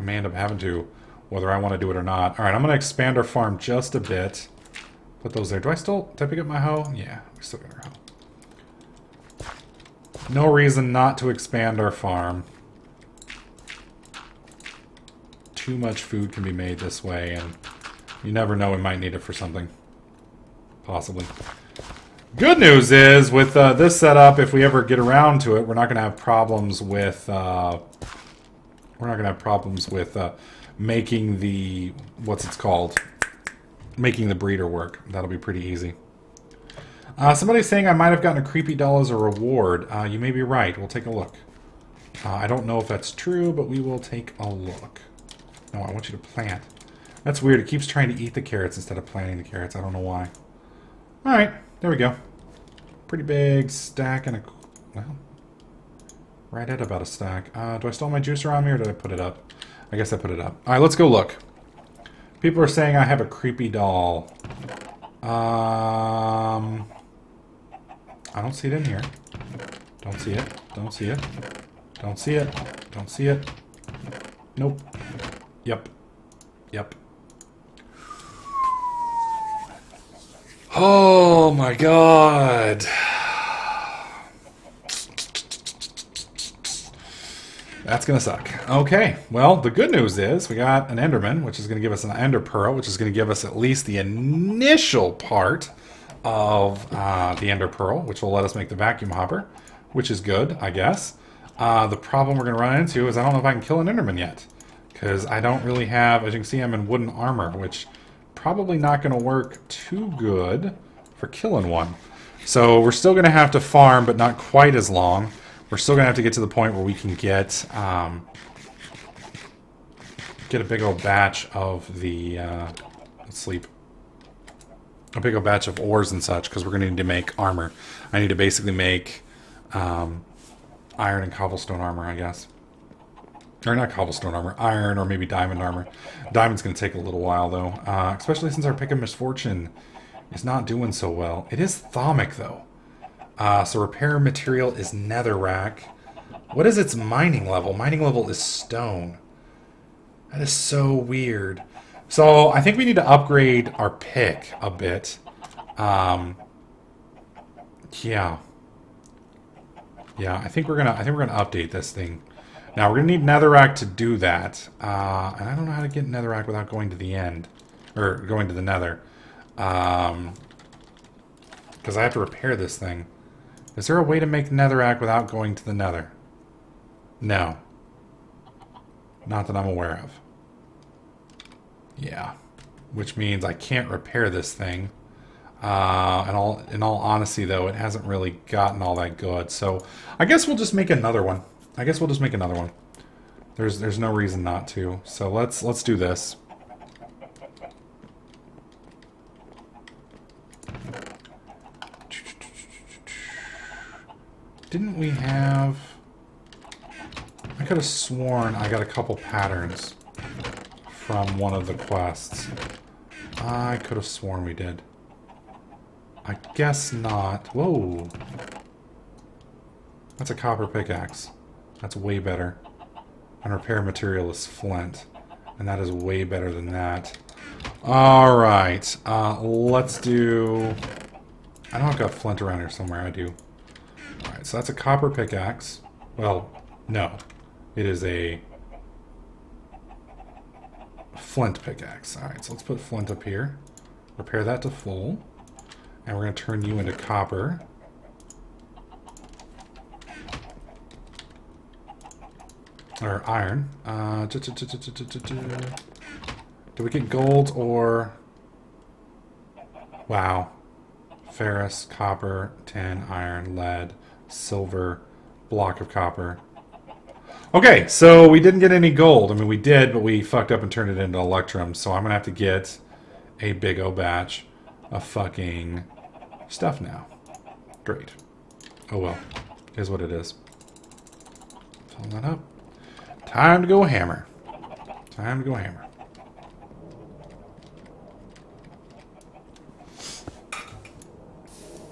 may end up having to, whether I want to do it or not. Alright, I'm going to expand our farm just a bit. Put those there. Did I pick up my hoe? Yeah, we still got our hoe. No reason not to expand our farm. Too much food can be made this way, and you never know, we might need it for something. Possibly. Good news is, with this setup, if we ever get around to it, we're not going to have problems with making the making the breeder work. That'll be pretty easy. Somebody's saying I might have gotten a creepy doll as a reward. You may be right. We'll take a look. I don't know if that's true, but we will take a look. No, I want you to plant. That's weird. It keeps trying to eat the carrots instead of planting the carrots. I don't know why. Alright, there we go. Pretty big stack and a... Well, right at about a stack. Do I still have my juicer on me, or did I put it up? I guess I put it up. Alright, let's go look. People are saying I have a creepy doll. I don't see it in here. Don't see it. Don't see it. Don't see it. Don't see it. Nope. Yep. Yep. Oh my god. That's gonna suck. Okay, well, the good news is we got an Enderman, which is gonna give us an Ender Pearl, which is gonna give us at least the initial part of the Ender Pearl, which will let us make the vacuum hopper, which is good, I guess. The problem we're gonna run into is I don't know if I can kill an Enderman yet, because I don't really have, as you can see, I'm in wooden armor, which probably not going to work too good for killing one. So we're still going to have to farm, but not quite as long. We're still going to have to get to the point where we can get a big old batch of the let's sleep. A big old batch of ores and such, because we're going to need to make armor. I need to basically make iron and cobblestone armor, I guess. Or not cobblestone armor, iron, or maybe diamond armor. Diamond's going to take a little while, though. Especially since our Pick of Misfortune is not doing so well. It is Thaumic, though. So repair material is netherrack. What is its mining level? Mining level is stone. That is so weird. So I think we need to upgrade our pick a bit. Yeah. Yeah, I think we're gonna update this thing. Now, we're going to need netherrack to do that. And I don't know how to get netherrack without going to the end. Or going to the nether. Because I have to repair this thing. Is there a way to make netherrack without going to the nether? No. Not that I'm aware of. Yeah. Which means I can't repair this thing. In all honesty, though, it hasn't really gotten all that good. So, I guess we'll just make another one. There's no reason not to. So let's do this. Didn't we have... I could have sworn I got a couple patterns from one of the quests. I could have sworn we did. I guess not. Whoa. That's a copper pickaxe. That's way better. And repair material is flint. And that is way better than that. Alright. Let's do... I know I've got flint around here somewhere. I do. Alright, so that's a copper pickaxe. Well, no. It is a flint pickaxe. Alright, so let's put flint up here. Repair that to full. And we're going to turn you into copper. Or iron. Do we get gold or... Wow. Ferrous, copper, tin, iron, lead, silver, block of copper. Okay, so we didn't get any gold. I mean, we did, but we fucked up and turned it into electrum. So I'm going to have to get a big O batch of fucking stuff now. Great. Oh well. Is what it is. Fill that up. Time to go hammer. Time to go hammer.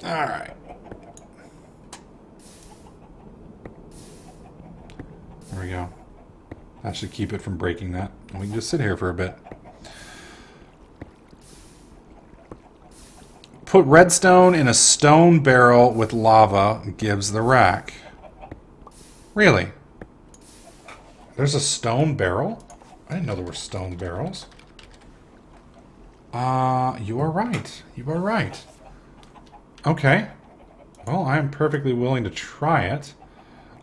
Alright. There we go. That should keep it from breaking that. And we can just sit here for a bit. Put redstone in a stone barrel with lava gives the rack. Really? There's a stone barrel? I didn't know there were stone barrels. You are right. You are right. Okay. Well, I'm perfectly willing to try it.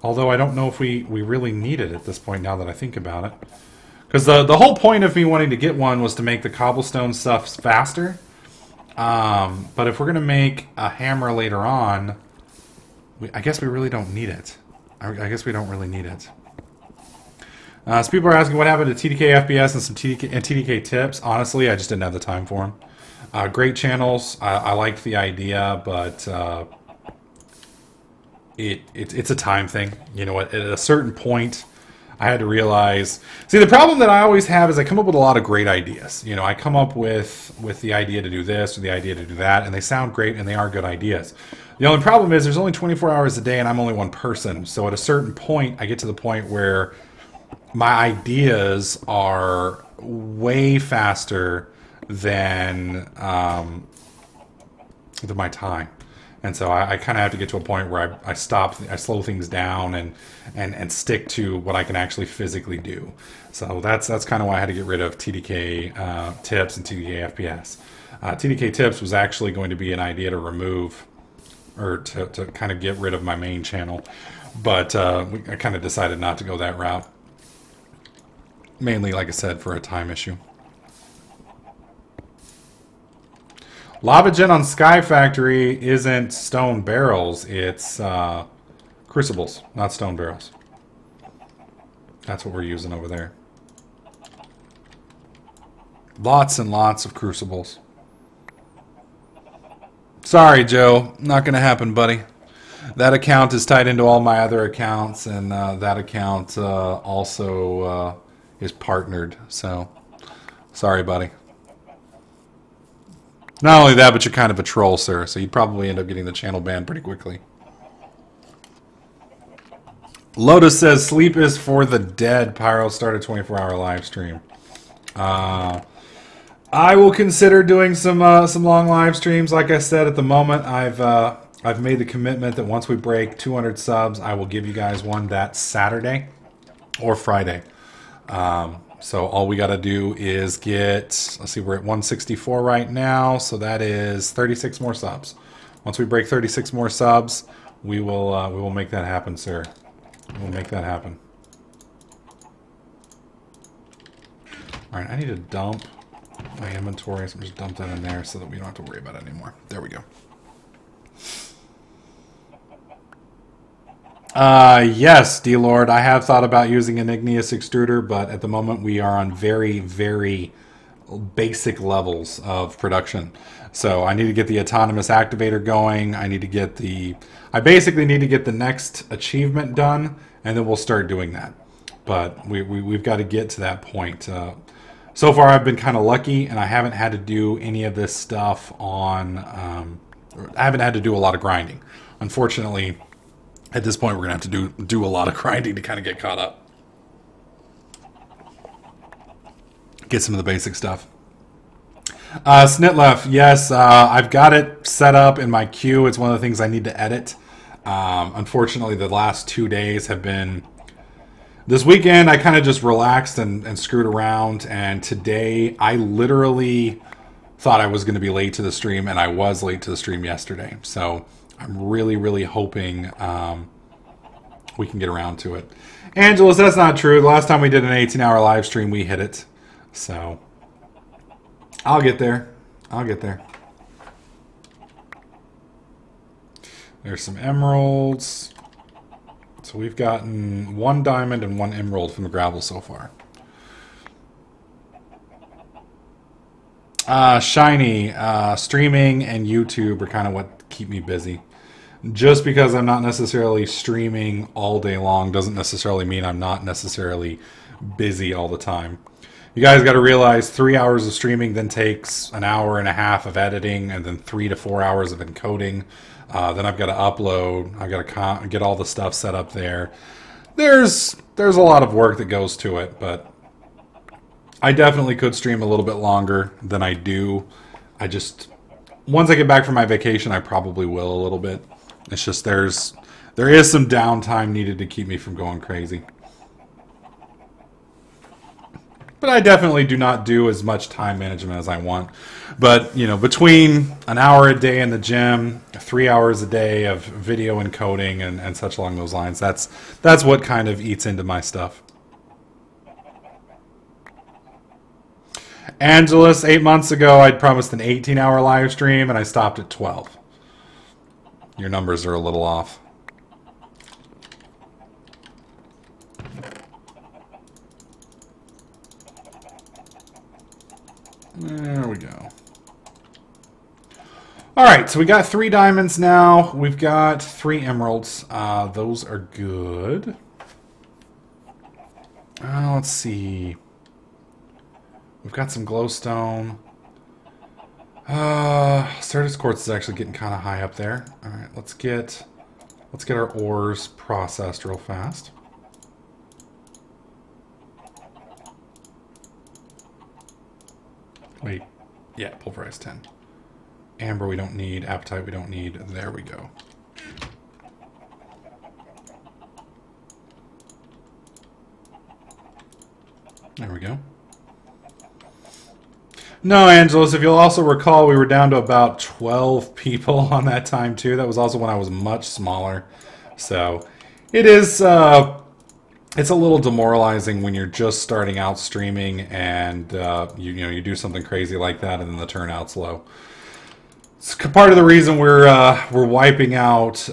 Although I don't know if we really need it at this point now that I think about it. Because the whole point of me wanting to get one was to make the cobblestone stuff faster. But if we're going to make a hammer later on, I guess we really don't need it. I guess we don't really need it. So people are asking what happened to TDK FPS and some TDK tips. Honestly, I just didn't have the time for them. Great channels. I liked the idea, but it's a time thing. You know, at a certain point, I had to realize. See, the problem that I always have is I come up with a lot of great ideas. You know, I come up with the idea to do this or the idea to do that, and they sound great and they are good ideas. The only problem is there's only 24 hours a day and I'm only one person. So at a certain point, I get to the point where my ideas are way faster than my time. And so I kind of have to get to a point where I slow things down and stick to what I can actually physically do. So that's kind of why I had to get rid of TDK tips and TDK FPS. TDK tips was actually going to be an idea to remove or to kind of get rid of my main channel. But I kind of decided not to go that route. Mainly, like I said, for a time issue. Lava Gen on Sky Factory isn't stone barrels. It's crucibles, not stone barrels. That's what we're using over there. Lots and lots of crucibles. Sorry, Joe. Not going to happen, buddy. That account is tied into all my other accounts, and that account also is partnered. So, sorry, buddy. Not only that, but you're kind of a troll, sir, so you'd probably end up getting the channel banned pretty quickly. Lotus says, sleep is for the dead. Pyro started 24-hour live stream. I will consider doing some long live streams. Like I said, at the moment, I've made the commitment that once we break 200 subs, I will give you guys one that Saturday or Friday. So all we got to do is get, let's see, we're at 164 right now, so that is 36 more subs. Once we break 36 more subs, we will make that happen, sir. We'll make that happen. All right, I need to dump my inventory, so I'm just dump that in there so that we don't have to worry about it anymore. There we go. Yes, D-Lord, I have thought about using an igneous extruder, but at the moment we are on very, very basic levels of production. So I need to get the autonomous activator going. I basically need to get the next achievement done, and then we'll start doing that. But we've got to get to that point. So far I've been kind of lucky, and I haven't had to do any of this stuff on... I haven't had to do a lot of grinding. Unfortunately... At this point, we're going to have to do a lot of grinding to kind of get caught up. Get some of the basic stuff. Snitlef, yes, I've got it set up in my queue. It's one of the things I need to edit. Unfortunately, the last 2 days have been... This weekend, I kind of just relaxed and screwed around. And today, I literally thought I was going to be late to the stream, and I was late to the stream yesterday. So... I'm really, really hoping we can get around to it. Angelos, that's not true. The last time we did an 18-hour live stream, we hit it. So, I'll get there. I'll get there. There's some emeralds. So we've gotten 1 diamond and 1 emerald from the gravel so far. Shiny, streaming and YouTube are kind of what keep me busy. Just because I'm not necessarily streaming all day long doesn't necessarily mean I'm not necessarily busy all the time. You guys got to realize 3 hours of streaming then takes an hour and a half of editing, and then 3 to 4 hours of encoding. Then I've got to upload. I've got to get all the stuff set up there. there's a lot of work that goes to it, but I definitely could stream a little bit longer than I do. I just, once I get back from my vacation, I probably will a little bit. It's just there is some downtime needed to keep me from going crazy. But I definitely do not do as much time management as I want. But, you know, between an hour a day in the gym, 3 hours a day of video encoding and such along those lines, that's what kind of eats into my stuff. Angelus, 8 months ago, I'd promised an 18-hour live stream, and I stopped at 12. Your numbers are a little off. There we go. Alright, so we got 3 diamonds now. We've got 3 emeralds. Those are good. Let's see. We've got some glowstone. Certus quartz is actually getting kind of high up there. Alright, let's get our ores processed real fast. Wait, yeah, pulverized 10. Amber we don't need, apatite we don't need. There we go. There we go. No, Angelos, if you'll also recall, we were down to about 12 people on that time too. That was also when I was much smaller. So it is it's a little demoralizing when you're just starting out streaming and you do something crazy like that and then the turnout's low. It's part of the reason we're wiping out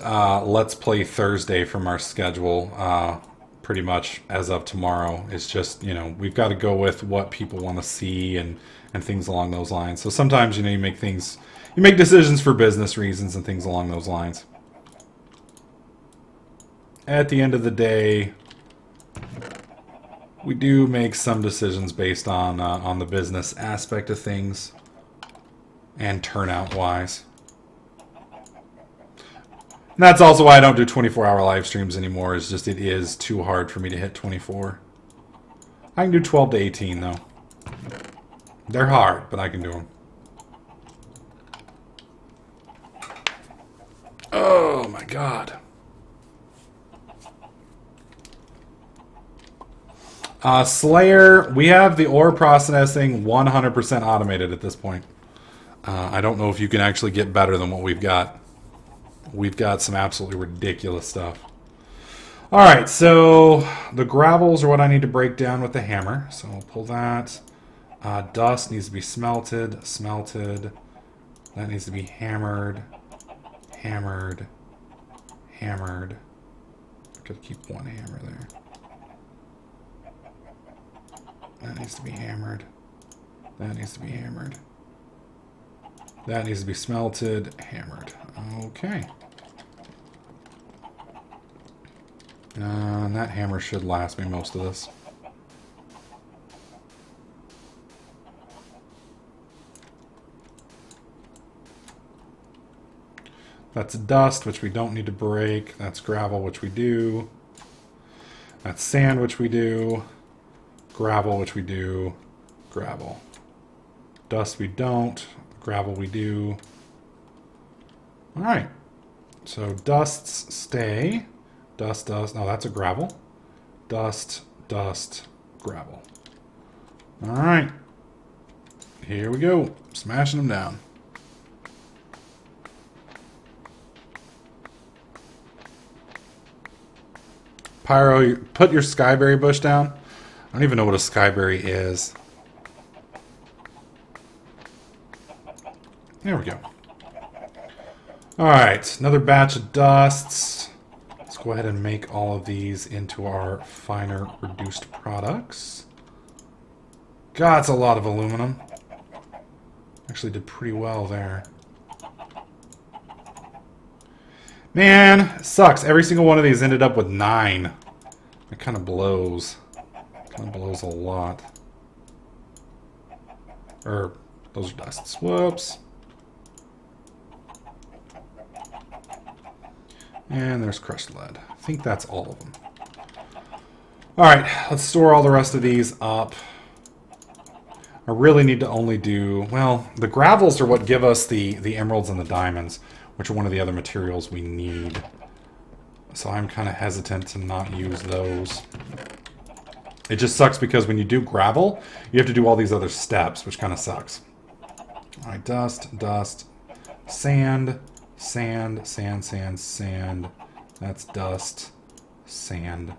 Let's Play Thursday from our schedule pretty much as of tomorrow. It's just, you know, we've got to go with what people want to see and things along those lines. So sometimes, you know, you make decisions for business reasons and things along those lines. At the end of the day, we do make some decisions based on the business aspect of things and turnout wise. And that's also why I don't do 24-hour live streams anymore. It's just it is too hard for me to hit 24. I can do 12 to 18 though. They're hard, but I can do them. Oh my god. Slayer, we have the ore processing 100% automated at this point. I don't know if you can actually get better than what we've got. We've got some absolutely ridiculous stuff. Alright, so the gravels are what I need to break down with the hammer. So I'll pull that. Dust needs to be smelted. That needs to be hammered. Hammered. Gotta keep one hammer there. That needs to be hammered. That needs to be hammered. That needs to be smelted, hammered. Okay. And that hammer should last me most of this. That's dust, which we don't need to break. That's gravel, which we do. That's sand, which we do. Gravel, which we do. Gravel. Dust we don't. Gravel we do. Alright. So dusts stay. Dust. No, that's a gravel. Dust, gravel. Alright. Here we go. Smashing them down. Pyro, put your skyberry bush down. I don't even know what a skyberry is. There we go. Alright, another batch of dusts. Let's go ahead and make all of these into our finer reduced products. God, that's a lot of aluminum. Actually did pretty well there. Man, sucks. Every single one of these ended up with 9. It kind of blows. Kind of blows a lot. Those are dusts. Whoops. And there's crushed lead. I think that's all of them. Alright, let's store all the rest of these up. I really need to only do... Well, the gravels are what give us the emeralds and the diamonds, which are one of the other materials we need. So I'm kind of hesitant to not use those. It just sucks because when you do gravel, you have to do all these other steps, which kind of sucks. Alright, dust, dust, sand, sand, sand, sand, sand. That's dust, sand,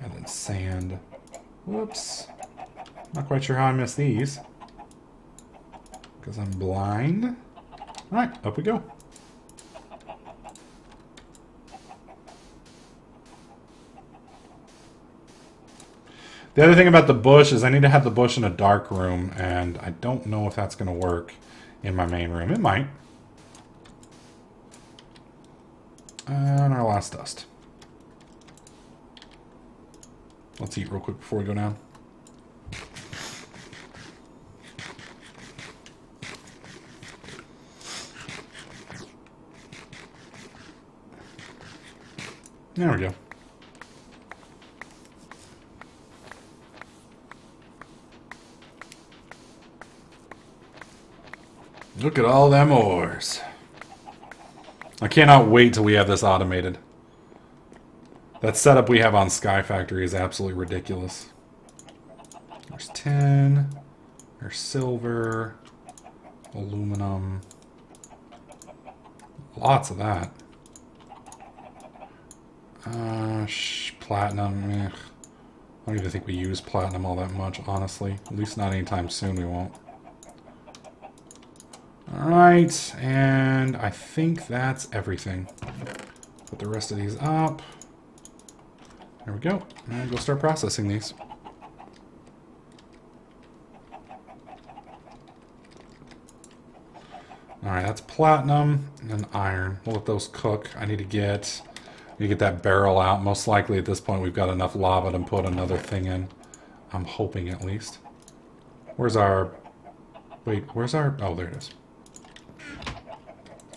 and then sand. Whoops. Not quite sure how I missed these. Because I'm blind. Alright, up we go. The other thing about the bush is I need to have the bush in a dark room, and I don't know if that's going to work in my main room. It might. And our last dust. Let's eat real quick before we go down. There we go. Look at all them ores. I cannot wait till we have this automated. That setup we have on Sky Factory is absolutely ridiculous. There's tin. There's silver. Aluminum. Lots of that. Platinum. I don't even think we use platinum all that much, honestly. At least not anytime soon we won't. Alright, and I think that's everything. Put the rest of these up. There we go. And go start processing these. Alright, that's platinum and iron. We'll let those cook. I need to get that barrel out. Most likely at this point we've got enough lava to put another thing in. I'm hoping at least. Where's our... Wait, where's our... Oh, there it is.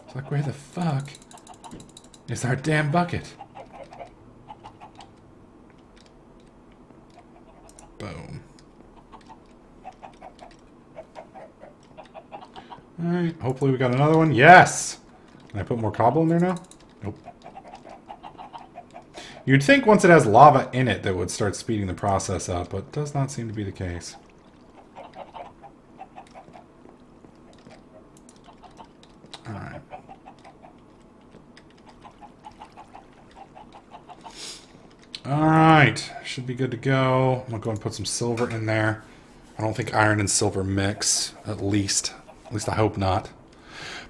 It's like, where the fuck is our damn bucket? Boom. Alright, hopefully we got another one. Yes! Can I put more cobble in there now? Nope. You'd think once it has lava in it that would start speeding the process up, but does not seem to be the case. Alright. Alright, should be good to go. I'm gonna go and put some silver in there. I don't think iron and silver mix, at least. At least I hope not.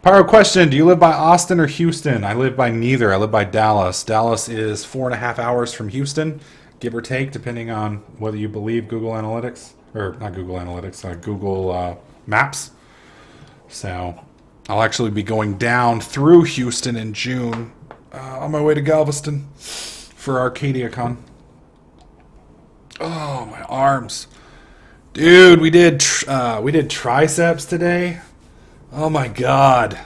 Pyro question, do you live by Austin or Houston? I live by neither. I live by Dallas. Dallas is 4.5 hours from Houston, give or take, depending on whether you believe Google Analytics. Or, not Google Analytics, Google Maps. So, I'll actually be going down through Houston in June on my way to Galveston for ArcadiaCon. Oh, my arms. Dude, we did triceps today. Oh my god.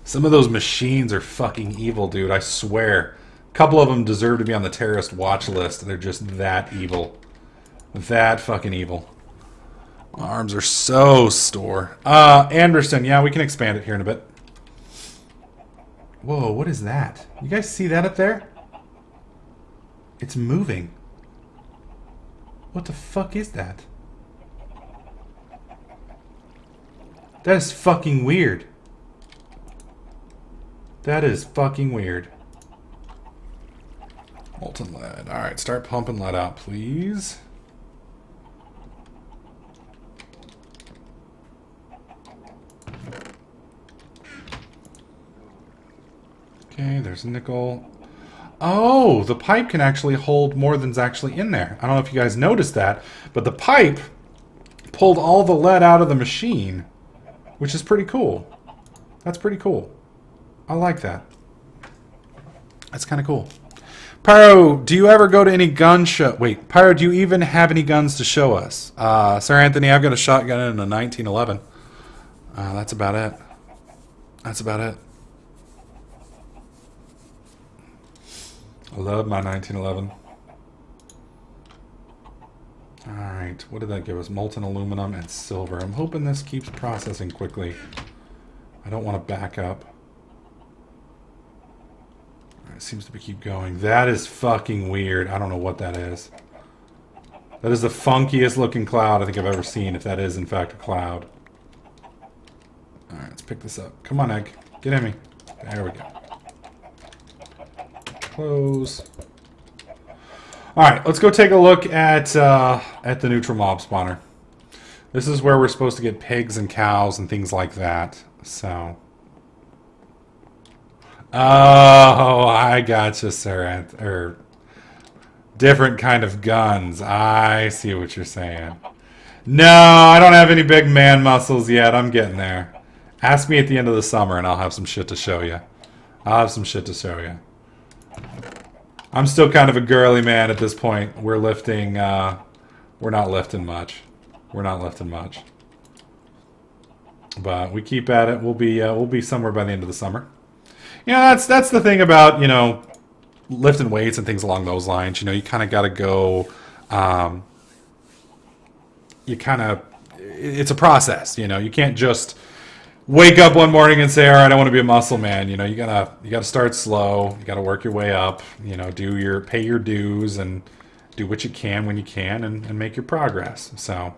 Some of those machines are fucking evil, dude. I swear. A couple of them deserve to be on the terrorist watch list. They're just that evil. That fucking evil. My arms are so sore. Anderson, yeah, we can expand it here in a bit. Whoa, what is that? You guys see that up there? It's moving. What the fuck is that? That is fucking weird. That is fucking weird. Molten lead. Alright, start pumping lead out, please. Okay, there's nickel. Oh, the pipe can actually hold more than's actually in there. I don't know if you guys noticed that, but the pipe pulled all the lead out of the machine, which is pretty cool. That's pretty cool. I like that. That's kind of cool. Pyro, do you ever go to any gun show? Wait, Pyro, do you even have any guns to show us? Sir Anthony, I've got a shotgun and a 1911. That's about it. That's about it. I love my 1911. Alright, what did that give us? Molten aluminum and silver. I'm hoping this keeps processing quickly. I don't want to back up. It seems to keep going. That is fucking weird. I don't know what that is. That is the funkiest looking cloud I think I've ever seen, if that is in fact a cloud. Alright, let's pick this up. Come on, egg. Get in me. There we go. Close. Alright, let's go take a look at the neutral mob spawner. This is where we're supposed to get pigs and cows and things like that. So... Oh, I gotcha, sir. Or different kind of guns. I see what you're saying. No, I don't have any big man muscles yet. I'm getting there. Ask me at the end of the summer and I'll have some shit to show you. I'll have some shit to show you. I'm still kind of a girly man at this point. We're lifting, we're not lifting much. We're not lifting much. But we keep at it. We'll be somewhere by the end of the summer. You know, that's the thing about, you know, lifting weights and things along those lines. You know, you kind of got to go, it's a process, you know. You can't just wake up one morning and say, all right, I want to be a muscle man. You know, you gotta start slow. You gotta work your way up, you know, pay your dues and do what you can when you can and make your progress. So,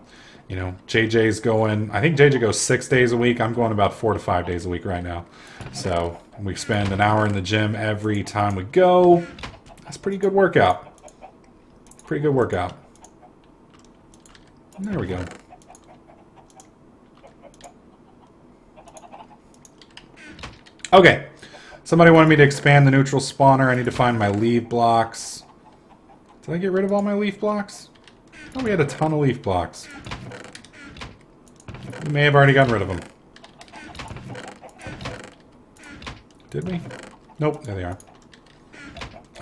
you know, JJ's going, I think JJ goes 6 days a week. I'm going about 4 to 5 days a week right now. So we spend an hour in the gym every time we go. That's a pretty good workout. Pretty good workout. There we go. Okay. Somebody wanted me to expand the neutral spawner. I need to find my leaf blocks. Did I get rid of all my leaf blocks? Oh, we had a ton of leaf blocks. We may have already gotten rid of them. Did we? Nope, there they are.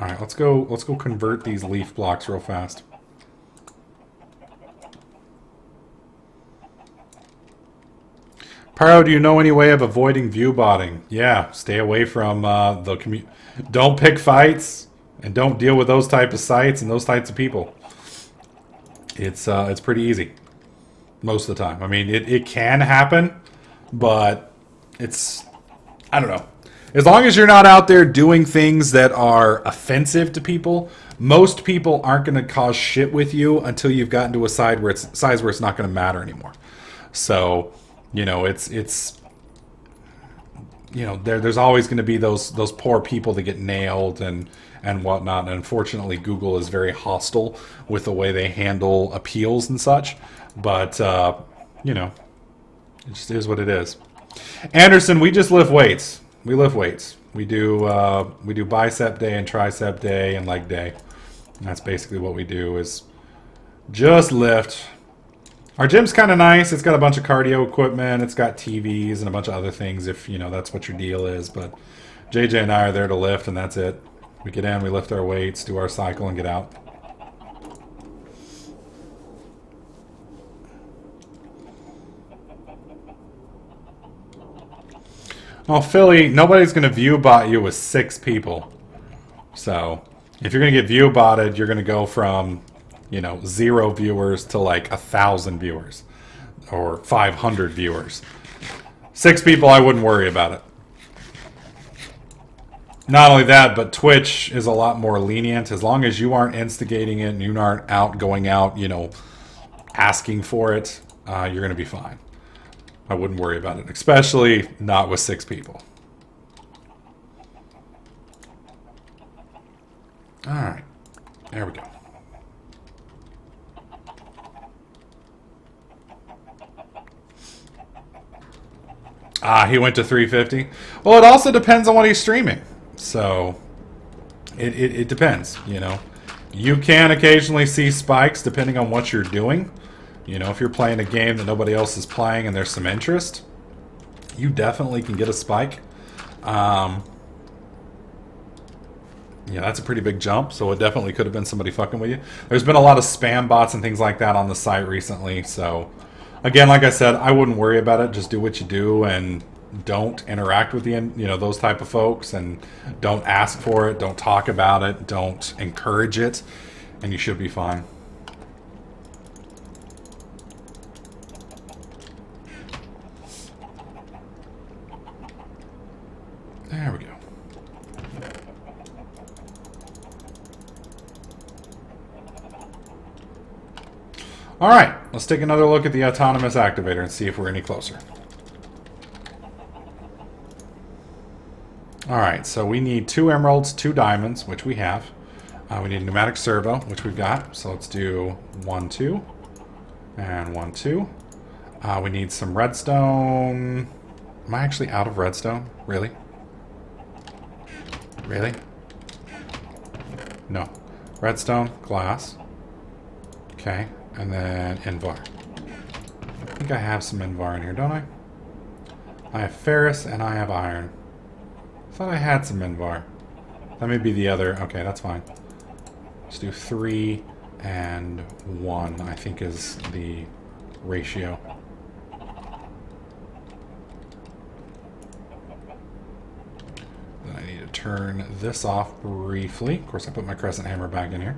Alright, let's go convert these leaf blocks real fast. Pyro, do you know any way of avoiding view botting? Yeah, stay away from the community. Don't pick fights and don't deal with those type of sites and those types of people. It's pretty easy most of the time. I mean, it can happen, but it's, I don't know. As long as you're not out there doing things that are offensive to people, most people aren't going to cause shit with you until you've gotten to a size where it's not going to matter anymore. So, you know, it's you know, there's always going to be those poor people that get nailed and whatnot. And unfortunately, Google is very hostile with the way they handle appeals and such. But you know, it just is what it is. Anderson, we just lift weights. We lift weights. We do bicep day and tricep day and leg day. And that's basically what we do, is just lift. Our gym's kind of nice. It's got a bunch of cardio equipment. It's got TVs and a bunch of other things if, you know, that's what your deal is. But JJ and I are there to lift, and that's it. We get in, we lift our weights, do our cycle, and get out. Oh, Philly, nobody's going to view bot you with 6 people. So, if you're going to get view botted, you're going to go from, you know, 0 viewers to like 1,000 viewers. Or 500 viewers. 6 people, I wouldn't worry about it. Not only that, but Twitch is a lot more lenient. As long as you aren't instigating it and you aren't going out, you know, asking for it, you're going to be fine. I wouldn't worry about it, especially not with 6 people. Alright, there we go. He went to 350. Well, it also depends on what he's streaming. So, it depends, you know. You can occasionally see spikes depending on what you're doing. You know, if you're playing a game that nobody else is playing and there's some interest, you definitely can get a spike. Yeah, that's a pretty big jump, so it definitely could have been somebody fucking with you. There's been a lot of spam bots and things like that on the site recently, so again, like I said, I wouldn't worry about it. Just do what you do and don't interact with those type of folks, and don't ask for it, don't talk about it, don't encourage it, and you should be fine. Alright, let's take another look at the autonomous activator and see if we're any closer. Alright, so we need 2 emeralds, 2 diamonds, which we have. We need a pneumatic servo, which we've got. So let's do 1, 2, and 1, 2. We need some redstone. Am I actually out of redstone? Really? Really? No. Redstone, glass. Okay, and then Invar. I think I have some Invar in here, don't I? I have ferrous and I have iron. I thought I had some Invar. That may be the other. Okay, that's fine. Let's do 3 and 1, I think is the ratio. Then I need to turn this off briefly. Of course, I put my crescent hammer back in here.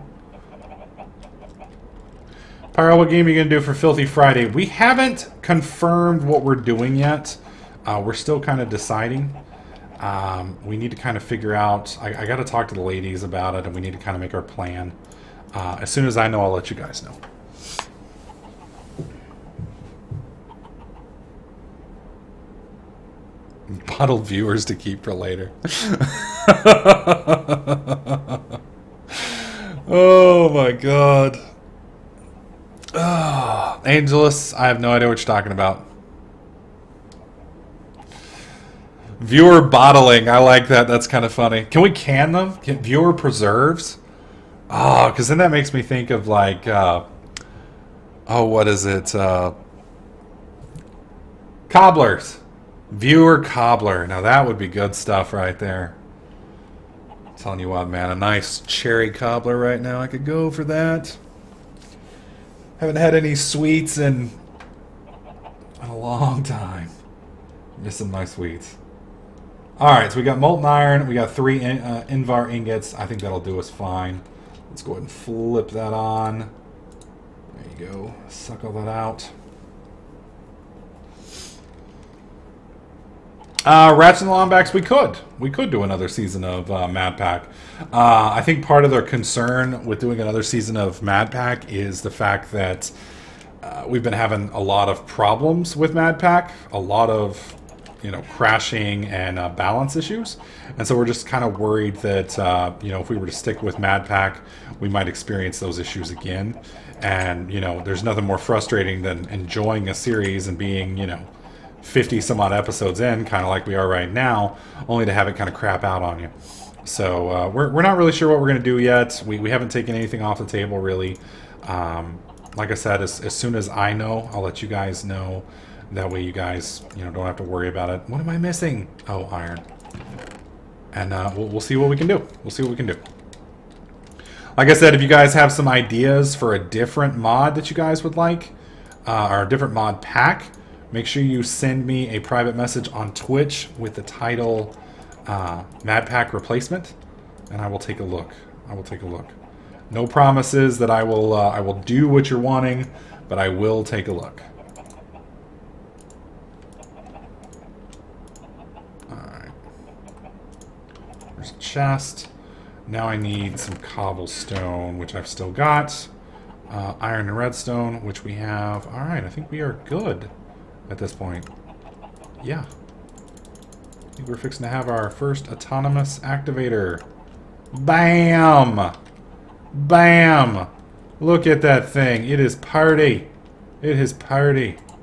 Pyro, what game are you going to do for Filthy Friday? We haven't confirmed what we're doing yet. We're still kind of deciding. We need to kind of figure out... I got to talk to the ladies about it, and we need to kind of make our plan. As soon as I know, I'll let you guys know. Bottled viewers to keep for later. Oh my god. Oh, Angelus, I have no idea what you're talking about. Viewer bottling, I like that. That's kind of funny. Can we can them? Viewer preserves? Oh, because then that makes me think of like, oh, what is it? Cobblers. Viewer cobbler. Now that would be good stuff right there. I'm telling you what, man, a nice cherry cobbler right now. I could go for that. Haven't had any sweets in a long time. Missing my sweets. Alright, so we got molten iron. We got 3 Invar ingots. I think that'll do us fine. Let's go ahead and flip that on. There you go. Suck all that out. Ratchet and the Lombax, we could do another season of Modpack. I think part of their concern with doing another season of Modpack is the fact that we've been having a lot of problems with Modpack, a lot of, you know, crashing and balance issues, and so we're just kind of worried that you know, if we were to stick with Modpack, we might experience those issues again. And you know, there's nothing more frustrating than enjoying a series and being, you know, 50 some odd episodes in, kind of like we are right now, only to have it kind of crap out on you. So we're not really sure what we're going to do yet. We haven't taken anything off the table, really. Like I said, as soon as I know, I'll let you guys know. That way you guys, you know, don't have to worry about it. What am I missing? Oh, iron. And we'll see what we can do. We'll see what we can do. Like I said, if you guys have some ideas for a different mod that you guys would like, or a different mod pack, make sure you send me a private message on Twitch with the title Modpack Replacement, and I will take a look. I will take a look. No promises that I will do what you're wanting, but I will take a look. Alright. There's a chest. Now I need some cobblestone, which I've still got. Iron and redstone, which we have. Alright, I think we are good at this point. Yeah. I think we're fixing to have our first autonomous activator. Bam! Bam! Look at that thing. It is party. It is party.